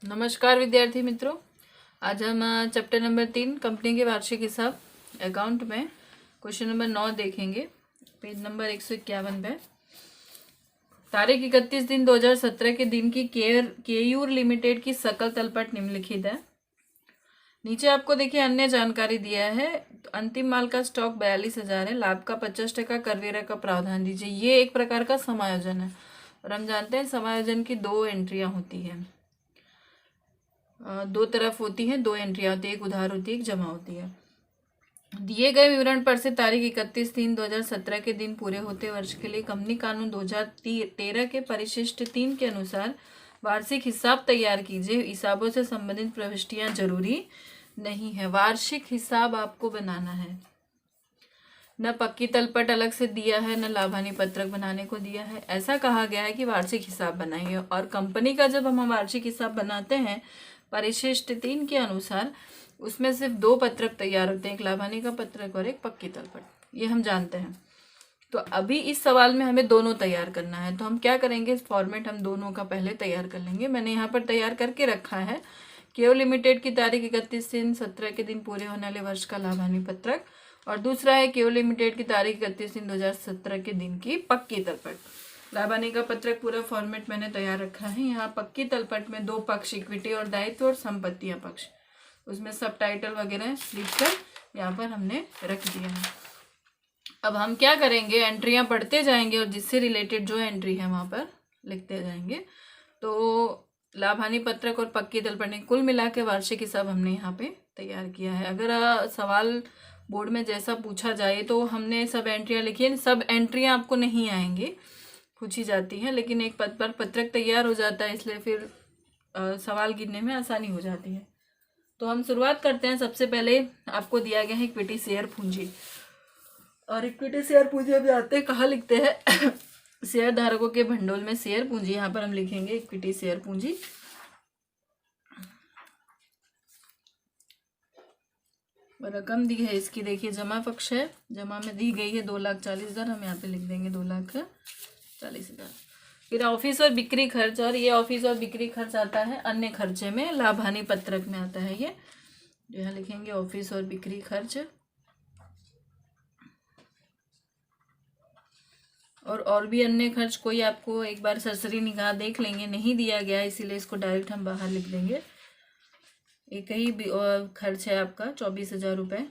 नमस्कार विद्यार्थी मित्रों। आज हम चैप्टर नंबर 3 कंपनी के वार्षिक हिसाब अकाउंट में क्वेश्चन नंबर 9 देखेंगे। पेज नंबर 151 पे तारीख 31/3/2017 के दिन की केयूर लिमिटेड की सकल तलपट निम्नलिखित है। नीचे आपको देखिए अन्य जानकारी दिया है। तो अंतिम माल का स्टॉक 42,000 है। लाभ का 50% करवेरा का प्रावधान दीजिए। ये एक प्रकार का समायोजन है और हम जानते हैं समायोजन की दो एंट्रियां होती है, दो तरफ होती हैं, दो एंट्रियां होती है, एक उधार होती है, एक जमा होती है। दिए गए विवरण पर से तारीख 31/3/2017 के दिन पूरे होते वर्ष के लिए कंपनी कानून 2013 के परिशिष्ट 3 के अनुसार वार्षिक हिसाब तैयार कीजिए। हिसाबों से संबंधित प्रविष्टियां जरूरी नहीं है। वार्षिक हिसाब आपको बनाना है। न पक्की तलपट अलग से दिया है, न लाभानी पत्रक बनाने को दिया है। ऐसा कहा गया है कि वार्षिक हिसाब बनाइए और कंपनी का जब हम वार्षिक हिसाब बनाते हैं परिशिष्ट 3 के अनुसार, उसमें सिर्फ 2 पत्रक तैयार होते हैं, एक लाभानी का पत्रक और एक पक्की तलपट। ये हम जानते हैं। तो अभी इस सवाल में हमें दोनों तैयार करना है। तो हम क्या करेंगे, इस फॉर्मेट हम दोनों का पहले तैयार कर लेंगे। मैंने यहाँ पर तैयार करके रखा है केओ लिमिटेड की तारीख 31/3/17 के दिन पूरे होने वाले वर्ष का लाभानी पत्रक, और दूसरा है केओ लिमिटेड की तारीख 31/3/2017 के दिन की पक्की तलपट। लाभानी का पत्रक पूरा फॉर्मेट मैंने तैयार रखा है। यहाँ पक्की तलपट में 2 पक्ष, इक्विटी और दायित्व और संपत्तियां पक्ष, उसमें सब टाइटल वगैरह लिखकर यहाँ पर हमने रख दिया है। अब हम क्या करेंगे, एंट्रियां पढ़ते जाएंगे और जिससे रिलेटेड जो एंट्री है वहां पर लिखते जाएंगे। तो लाभानी पत्रक और पक्की तलपट ने कुल मिला के वार्षिक हिसाब हमने यहाँ पे तैयार किया है। अगर सवाल बोर्ड में जैसा पूछा जाए तो हमने सब एंट्रियां लिखी है। सब एंट्रियां आपको नहीं आएंगी, पूछी जाती हैं, लेकिन एक पद पर पत्रक तैयार हो जाता है, इसलिए फिर सवाल गिनने में आसानी हो जाती है। तो हम शुरुआत करते हैं। सबसे पहले आपको दिया गया है इक्विटी शेयर पूंजी, और इक्विटी शेयर पूंजी हम जानते हैं कहाँ लिखते हैं शेयर धारकों के भंडोल में शेयर पूंजी। यहाँ पर हम लिखेंगे इक्विटी शेयर पूंजी। रकम दी है इसकी, देखिए जमा पक्ष है, जमा में दी गई है 2,40,000, हम यहाँ पे लिख देंगे 2,40,000। फिर ऑफिस और बिक्री खर्च, और ये ऑफिस और बिक्री खर्च आता है अन्य खर्चे में, लाभानी पत्रक में आता है ये। यहाँ लिखेंगे ऑफिस और बिक्री खर्च। और भी अन्य खर्च कोई आपको एक बार सरसरी निगाह देख लेंगे, नहीं दिया गया है इसीलिए इसको डायरेक्ट हम बाहर लिख देंगे। एक ही खर्च है आपका 24,000 रुपये।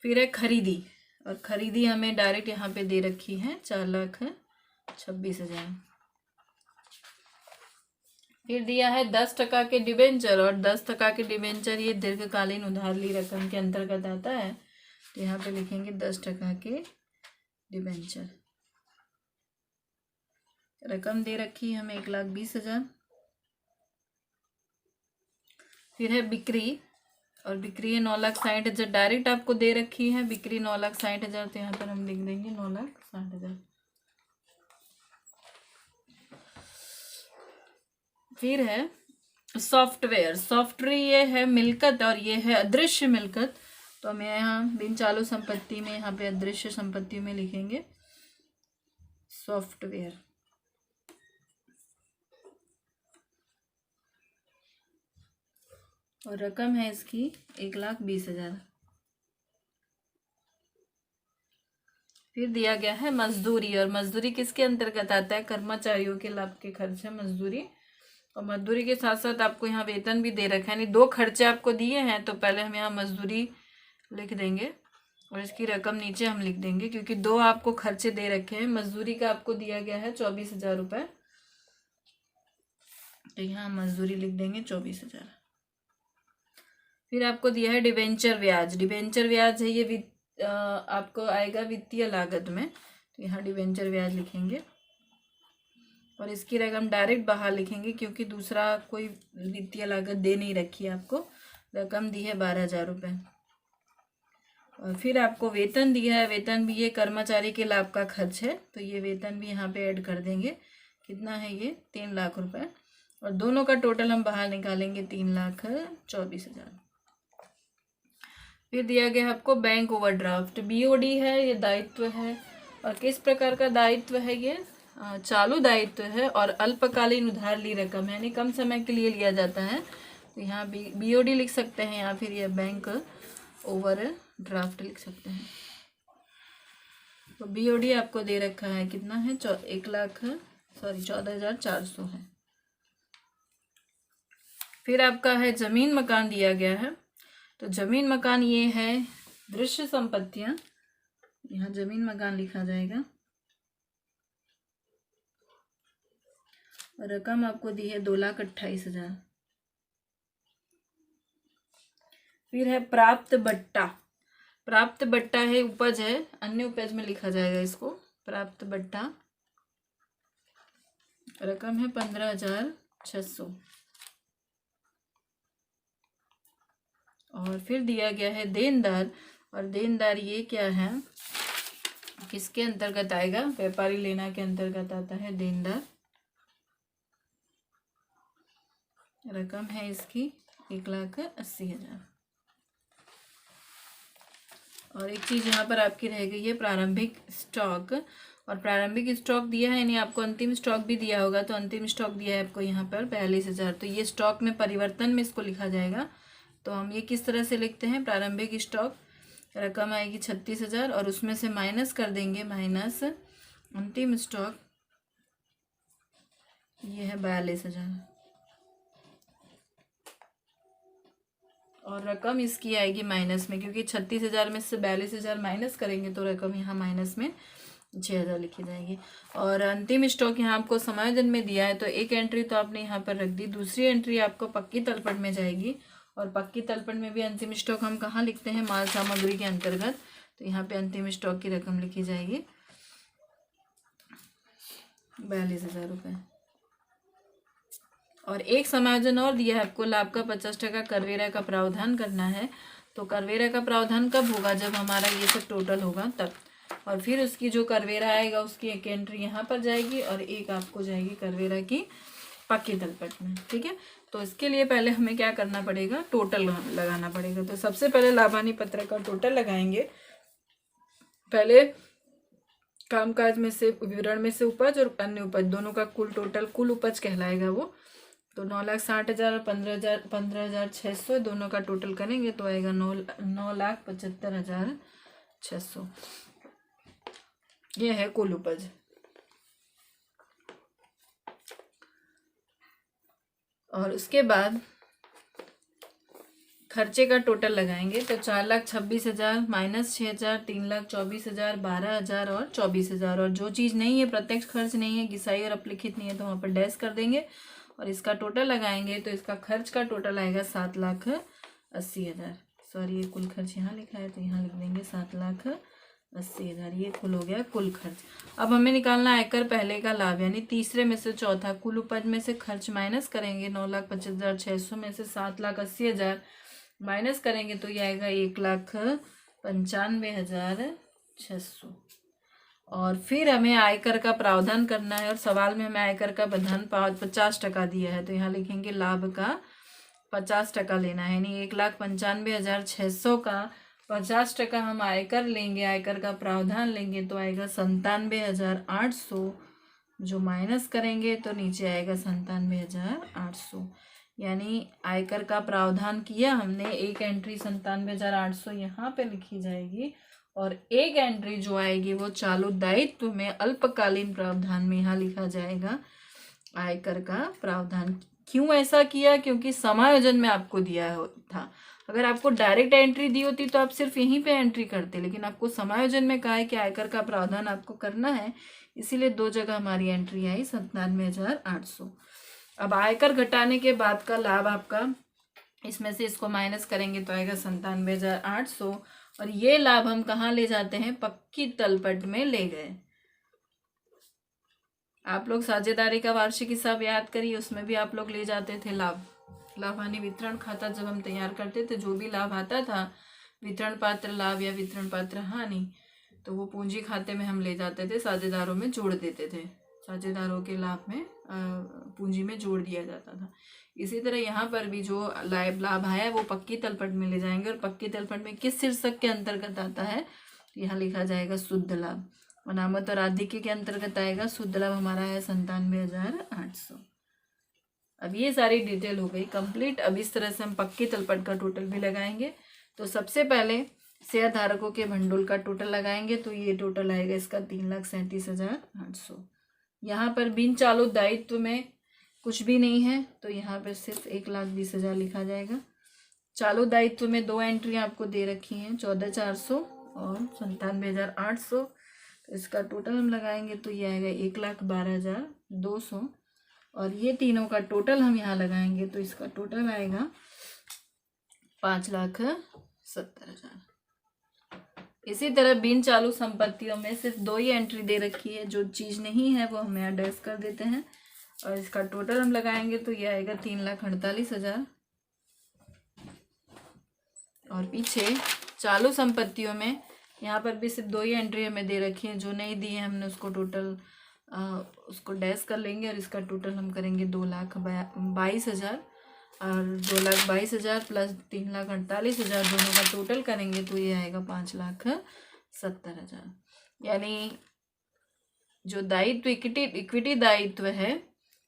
फिर है खरीदी, और खरीदी हमें डायरेक्ट यहाँ पे दे रखी है 4,26,000। फिर दिया है 10% के डिबेंचर, और 10% के डिबेंचर ये दीर्घकालीन उधार ली रकम के अंतर्गत आता है। तो यहाँ पे लिखेंगे 10% के डिबेंचर। रकम दे रखी है हमें 1,20,000। फिर है बिक्री, और बिक्री है 9,60,000, डायरेक्ट आपको दे रखी है बिक्री 9,60,000, तो यहाँ पर हम लिख देंगे 9,60,000। फिर है सॉफ्टवेयर, सॉफ्टवेयर ये है मिल्कत और ये है अदृश्य मिल्कत। तो हम यहाँ बिन चालू संपत्ति में, यहाँ पे अदृश्य संपत्ति में लिखेंगे सॉफ्टवेयर। और रकम है इसकी 1,20,000। फिर दिया गया है मजदूरी, और मजदूरी किसके अंतर्गत आता है, कर्मचारियों के लाभ के खर्च है मजदूरी। और मजदूरी के साथ साथ आपको यहाँ वेतन भी दे रखा है, यानी 2 खर्चे आपको दिए हैं। तो पहले हम यहाँ मजदूरी लिख देंगे और इसकी रकम नीचे हम लिख देंगे, क्योंकि 2 आपको खर्चे दे रखे हैं। मजदूरी का आपको दिया गया है 24,000 रुपये, तो यहाँ मजदूरी लिख देंगे 24,000। फिर आपको दिया है डिबेंचर ब्याज, डिबेंचर ब्याज है ये आपको आएगा वित्तीय लागत में, तो यहाँ डिबेंचर ब्याज लिखेंगे और इसकी रकम डायरेक्ट बाहर लिखेंगे, क्योंकि दूसरा कोई वित्तीय लागत दे नहीं रखी है आपको। रकम दी है 12,000 रुपये। और फिर आपको वेतन दिया है, वेतन भी ये कर्मचारी के लाभ का खर्च है, तो ये वेतन भी यहाँ पे ऐड कर देंगे। कितना है ये, 3 लाख रुपए, और दोनों का टोटल हम बाहर निकालेंगे 3,24,000। फिर दिया गया आपको बैंक ओवरड्राफ्ट, बीओडी है, ये दायित्व है। और किस प्रकार का दायित्व है ये, चालू दायित्व है और अल्पकालीन उधार ली रकम है, यानी कम समय के लिए लिया जाता है। तो यहाँ बीओडी लिख सकते हैं या फिर ये बैंक ओवर ड्राफ्ट लिख सकते हैं। तो बीओडी आपको दे रखा है, कितना है, 14,400 है। फिर आपका है जमीन मकान दिया गया है। तो जमीन मकान ये है दृश्य संपत्तियां, यहाँ जमीन मकान लिखा जाएगा। रकम आपको दी है 2,28,000। फिर है प्राप्त बट्टा। प्राप्त बट्टा है उपज है, अन्य उपज में लिखा जाएगा इसको। प्राप्त बट्टा रकम है 15,600। और फिर दिया गया है देनदार, और देनदार ये क्या है, किसके अंतर्गत आएगा, व्यापारी लेना के अंतर्गत आता है देनदार। रकम है इसकी 1,80,000। और एक चीज़ यहाँ पर आपकी रह गई है प्रारंभिक स्टॉक, और प्रारंभिक स्टॉक दिया है यानी आपको अंतिम स्टॉक भी दिया होगा। तो अंतिम स्टॉक दिया है आपको यहाँ पर 42,000। तो ये स्टॉक में परिवर्तन में इसको लिखा जाएगा। तो हम ये किस तरह से लिखते हैं, प्रारंभिक स्टॉक रकम आएगी 36,000 और उसमें से माइनस कर देंगे, माइनस अंतिम स्टॉक ये है 42,000 और रकम इसकी आएगी माइनस में, क्योंकि 36,000 में से 42,000 माइनस करेंगे तो रकम यहाँ माइनस में 6,000 लिखी जाएगी। और अंतिम स्टॉक यहाँ आपको समायोजन में दिया है, तो एक एंट्री तो आपने यहाँ पर रख दी, दूसरी एंट्री आपको पक्की तलपट में जाएगी। और पक्की तलपट में भी अंतिम स्टॉक हम कहाँ लिखते हैं, माल सामग्री के अंतर्गत। तो यहाँ पे अंतिम स्टॉक की रकम लिखी जाएगी 42,000 रुपये। और एक समायोजन और दिया है आपको, लाभ का 50% करवेरा का प्रावधान करना है। तो करवेरा का प्रावधान कब होगा, जब हमारा ये सब टोटल होगा तब। और फिर उसकी जो करवेरा आएगा उसकी एक एंट्री यहाँ पर जाएगी और एक आपको जाएगी करवेरा की पक्की तलपट में। ठीक है, तो इसके लिए पहले हमें क्या करना पड़ेगा, टोटल लगाना पड़ेगा। तो सबसे पहले लाभानी पत्र का टोटल लगाएंगे। पहले कामकाज में से, विवरण में से उपज और अन्य उपज दोनों का कुल टोटल, कुल उपज कहलाएगा वो। तो 9,60,000 और 15,600 दोनों का टोटल करेंगे तो आएगा 9,75,600। ये है कुल उपज। और उसके बाद खर्चे का टोटल लगाएंगे। तो 4,26,000 माइनस 6,000, 3,24,000, 12,000 और 24,000। और जो चीज़ नहीं है, प्रत्यक्ष खर्च नहीं है, घिसाई और अपलिखित नहीं है, तो वहाँ पर डैश कर देंगे और इसका टोटल लगाएंगे। तो इसका खर्च का टोटल आएगा 7,80,000। सॉरी, ये कुल खर्च यहाँ लिखा है तो यहाँ लिख देंगे 7,80,000। ये कुल हो गया कुल खर्च। अब हमें निकालना आयकर पहले का लाभ, यानी तीसरे में से चौथा। कुल उपज में से खर्च माइनस करेंगे, 9,25,600 में से 7,80,000 माइनस करेंगे तो ये आएगा 1,95,600। और फिर हमें आयकर का प्रावधान करना है, और सवाल में हमें आयकर का बंधन 50% दिया है। तो यहाँ लिखेंगे लाभ का 50% लेना है, यानी 1,95,600 का 50% हम आयकर लेंगे, आयकर का प्रावधान लेंगे तो आएगा 97,800। जो माइनस करेंगे तो नीचे आएगा 97,800। यानी आयकर का प्रावधान किया हमने, एक एंट्री 97,800 यहाँ पे लिखी जाएगी और एक एंट्री जो आएगी वो चालू दायित्व में अल्पकालीन प्रावधान में यहाँ लिखा जाएगा आयकर का प्रावधान। क्यों ऐसा किया, क्योंकि समायोजन में आपको दिया था। अगर आपको डायरेक्ट एंट्री दी होती तो आप सिर्फ यहीं पे एंट्री करते, लेकिन आपको समायोजन में कहा है कि आयकर का प्रावधान आपको करना है, इसीलिए दो जगह हमारी एंट्री आई 97,800। अब आयकर घटाने के बाद का लाभ आपका, इसमें से इसको माइनस करेंगे तो आएगा 97,800। और ये लाभ हम कहाँ ले जाते हैं, पक्की तलपट में ले गए। आप लोग साझेदारी का वार्षिक हिसाब याद करिए, उसमें भी आप लोग ले जाते थे लाभ। लाभ हानि वितरण खाता जब हम तैयार करते थे, जो भी लाभ आता था, वितरण पात्र लाभ या वितरण पात्र हानि, तो वो पूंजी खाते में हम ले जाते थे, साझेदारों में जोड़ देते थे। साझेदारों के लाभ में पूंजी में जोड़ दिया जाता था। इसी तरह यहाँ पर भी जो लाभ आया वो पक्की तलपट में ले जाएंगे। और पक्की तलपट में किस शीर्षक के अंतर्गत आता है, यहाँ लिखा जाएगा शुद्ध लाभ। अनामत और आधिक्य के अंतर्गत आएगा। शुद्ध लाभ हमारा है 97,800। अब ये सारी डिटेल हो गई कंप्लीट। अब इस तरह से हम पक्की तलपट का टोटल भी लगाएंगे। तो सबसे पहले शेयर धारकों के भंडोल का टोटल लगाएंगे, तो ये टोटल आएगा इसका 3,37,800। यहाँ पर बिन चालू दायित्व में कुछ भी नहीं है, तो यहाँ पर सिर्फ 1,20,000 लिखा जाएगा। चालू दायित्व में 2 एंट्री आपको दे रखी हैं, 14,400 और 97,800। तो इसका टोटल हम लगाएंगे तो ये आएगा 1,12,200। और ये तीनों का टोटल हम यहाँ लगाएंगे तो इसका टोटल आएगा 5,70,000। इसी तरह बिन चालू संपत्तियों में सिर्फ 2 ही एंट्री दे रखी है, जो चीज़ नहीं है वो हम यहाँ डैश कर देते हैं और इसका टोटल हम लगाएंगे तो ये आएगा 3,48,000। और पीछे चालू संपत्तियों में यहाँ पर भी सिर्फ 2 ही एंट्री हमें दे रखी है, जो नहीं दी है हमने उसको टोटल उसको डैश कर लेंगे और इसका टोटल हम करेंगे 2,22,000। और 2,22,000 प्लस 3,48,000 दोनों का टोटल करेंगे तो ये आएगा 5,70,000। यानी जो दायित्व इक्विटी दायित्व है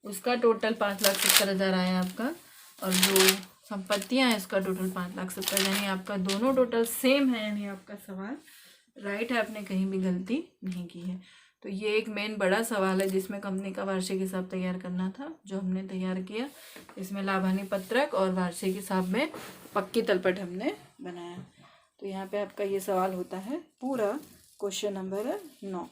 उसका टोटल 5,70,000 आया आपका, और जो संपत्तियां हैं उसका टोटल 5,70,000। यानी आपका दोनों टोटल सेम है, यानी आपका सवाल राइट है, आपने कहीं भी गलती नहीं की है। तो ये एक मेन बड़ा सवाल है जिसमें कंपनी का वार्षिक हिसाब तैयार करना था, जो हमने तैयार किया। इसमें लाभ हानि पत्रक और वार्षिक हिसाब में पक्की तलपट हमने बनाया। तो यहाँ पे आपका ये सवाल होता है पूरा क्वेश्चन नंबर 9।